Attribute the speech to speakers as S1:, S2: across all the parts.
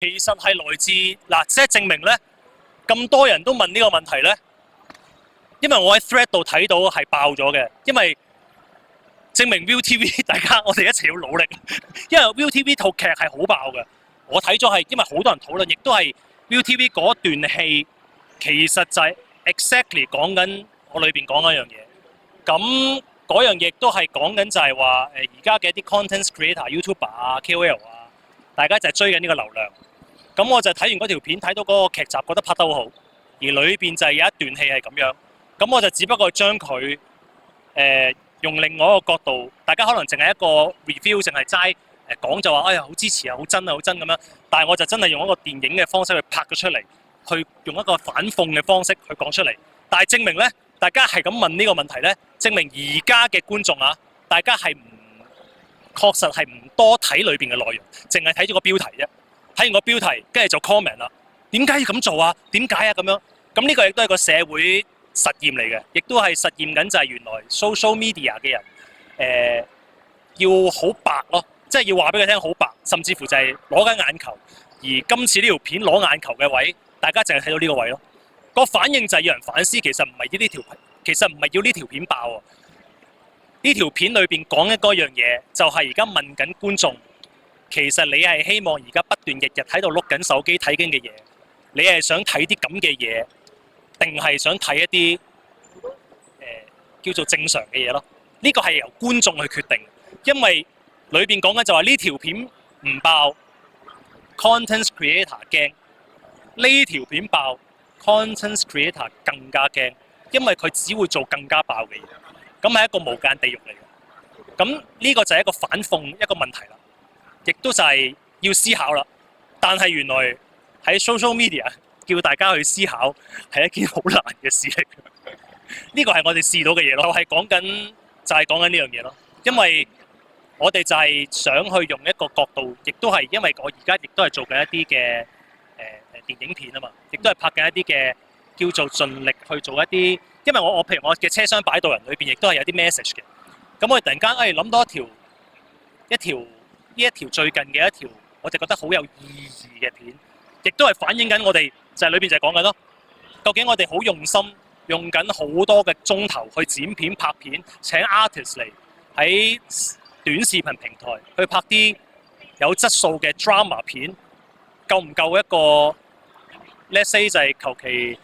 S1: 其實係來自嗱，即係證明咧，咁多人都問呢個問題咧，因為我喺 thread 度睇到係爆咗嘅，因為證明 ViuTV 大家我哋一齊要努力，因為 ViuTV 套劇係好爆嘅。我睇咗係因為好多人討論，亦都係 ViuTV 嗰段戲其實就係 exactly 講緊我裏邊講嗰樣嘢。咁嗰樣嘢都係講緊就係話而家嘅一啲 content creator、YouTuber 啊、KOL 啊，大家就係追緊呢個流量。咁我就睇完嗰條片，睇到嗰個劇集，覺得拍得好好，而裏邊就係有一段戲係咁樣。咁我就只不過將佢用另外一個角度，大家可能淨係一個 review，淨係齋講就話，哎呀好支持啊，好真啊，好真咁樣。但係我就真係用一個電影嘅方式去拍咗出嚟，去用一個反諷嘅方式去講出嚟。但係證明咧，大家係咁問呢個問題咧，證明而家嘅觀眾啊，大家係確實係唔多睇裏邊嘅內容，淨係睇咗個標題啫。睇完個標題，跟住就 comment 啦。點解要咁做啊？點解啊？咁樣咁呢個亦都係個社會實驗嚟嘅，亦都係實驗緊就係原來 social media 嘅人要好白咯，即係要話俾佢聽好白，甚至乎就係攞緊眼球。而今次呢條片攞眼球嘅位，大家淨係睇到呢個位咯。個反應就係有人反思，其實唔係呢條，其實唔係要呢條片爆喎。呢條片裏邊講嘅嗰樣嘢，就係而家問緊觀眾。其實你係希望而家不斷日日喺度碌緊手機睇緊嘅嘢，你係想睇啲咁嘅嘢，定係想睇一啲叫做正常嘅嘢咯？呢個係由觀眾去決定，因為裏邊講緊就話呢條片唔爆 ，content creator 驚；呢條片爆 ，content creator 更加驚，因為佢只會做更加爆嘅嘢。咁係一個無間地獄嚟嘅。咁呢個就係一個反諷一個問題啦。亦都就係要思考啦，但係原來喺 social media 叫大家去思考係一件好難嘅事嚟嘅。呢個係我哋試到嘅嘢咯，就係講緊呢樣嘢咯。因為我哋就係想去用一個角度，亦都係因為我而家亦都係做緊一啲嘅電影片啊嘛，亦都係拍緊一啲嘅叫做盡力去做一啲，因為我譬如我嘅車廂擺渡人裏邊亦都係有啲 message 嘅。咁我突然間諗到呢一條最近嘅一條，我就覺得好有意義嘅片，亦都係反映緊我哋就係裏邊就係講緊咯。究竟我哋好用心，用緊好多嘅鐘頭去剪片、拍片，請 artist 嚟喺短視頻平台去拍啲有質素嘅 drama 片，夠唔夠一個 let's say 就係求其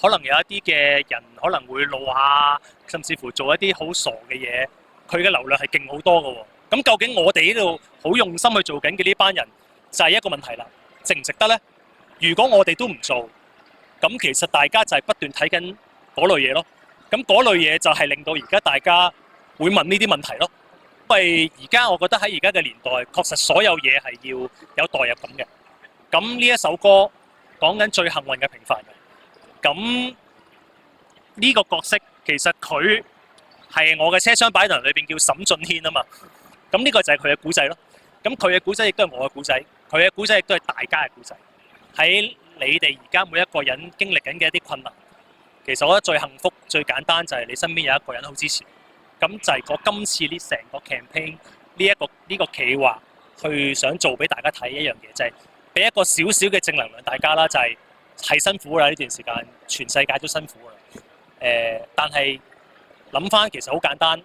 S1: 可能有一啲嘅人可能會露下，甚至乎做一啲好傻嘅嘢，佢嘅流量係勁好多嘅喎。咁究竟我哋呢度好用心去做緊嘅呢班人，就係一個問題啦，值唔值得呢？如果我哋都唔做，咁其實大家就係不斷睇緊嗰類嘢咯。咁嗰類嘢就係令到而家大家會問呢啲問題咯。因為而家我覺得喺而家嘅年代，確實所有嘢係要有代入感嘅。咁呢一首歌講緊最幸運嘅平凡人。咁呢個角色其實佢係我嘅車廂擺渡人裏邊叫沈俊軒啊嘛。咁呢個就係佢嘅故仔咯。咁佢嘅故仔亦都係我嘅故仔，佢嘅故仔亦都係大家嘅故仔。喺你哋而家每一個人經歷緊嘅一啲困難，其實我覺得最幸福、最簡單就係你身邊有一個人好支持。咁就係我今次呢成個 campaign 呢個企劃，去想做俾大家睇一樣嘢，就係俾一個少少嘅正能量大家啦。就係辛苦啦，呢段時間，全世界都辛苦啦。但係諗翻其實好簡單，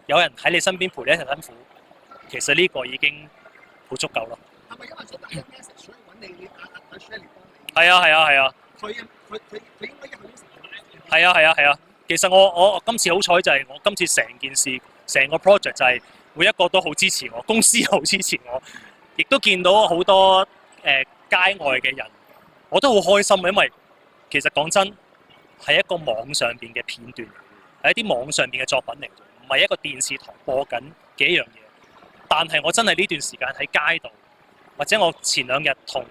S1: 有人喺你身邊陪你一齊辛苦。其實呢個已經好足夠咯。
S2: 係咪因為想打緊 message 所以揾你阿 Shirley 幫你？
S1: 係啊。
S2: 佢應該一向都成日
S1: 係啊。其實我今次好彩就係我今次成件事成個 project 就係每一個都好支持我，公司好支持我，亦都見到好多街外嘅人，我都好開心，因為其實講真係一個網上邊嘅片段，係一啲網上邊嘅作品嚟，唔係一個電視台播緊嘅一樣嘢。但係我真係呢段時間喺街度，或者我前2日同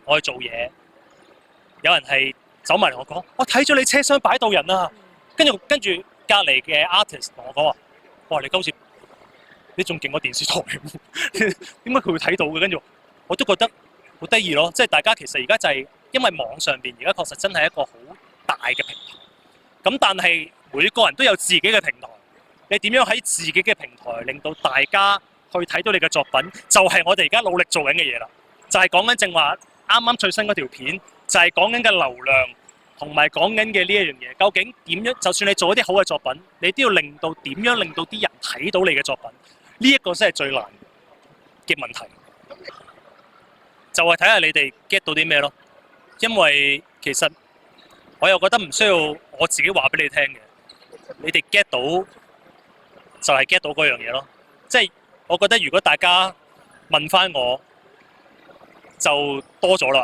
S1: 我去做嘢，有人係走埋嚟我講，我睇咗你車廂擺渡人啊！跟住隔離嘅 artist 同我講話，哇！你今次你仲勁過電視台，點解佢會睇到嘅？跟住我都覺得好得意咯，即係大家其實而家就係因為網上邊而家確實真係一個好大嘅平台。咁但係每個人都有自己嘅平台。你點樣喺自己嘅平台令到大家去睇到你嘅作品，就係我哋而家努力做緊嘅嘢啦。就係講緊正話啱啱最新嗰條片，就係講緊嘅流量同埋講緊嘅呢一樣嘢。究竟點樣？就算你做一啲好嘅作品，你都要令到點樣令到啲人睇到你嘅作品？呢一個先係最難嘅問題。就係睇下你哋 get 到啲咩咯。因為其實我又覺得唔需要我自己話俾你聽嘅，你哋 get 到就係 get 到嗰樣嘢咯。即係我覺得如果大家問翻我，就多咗啦。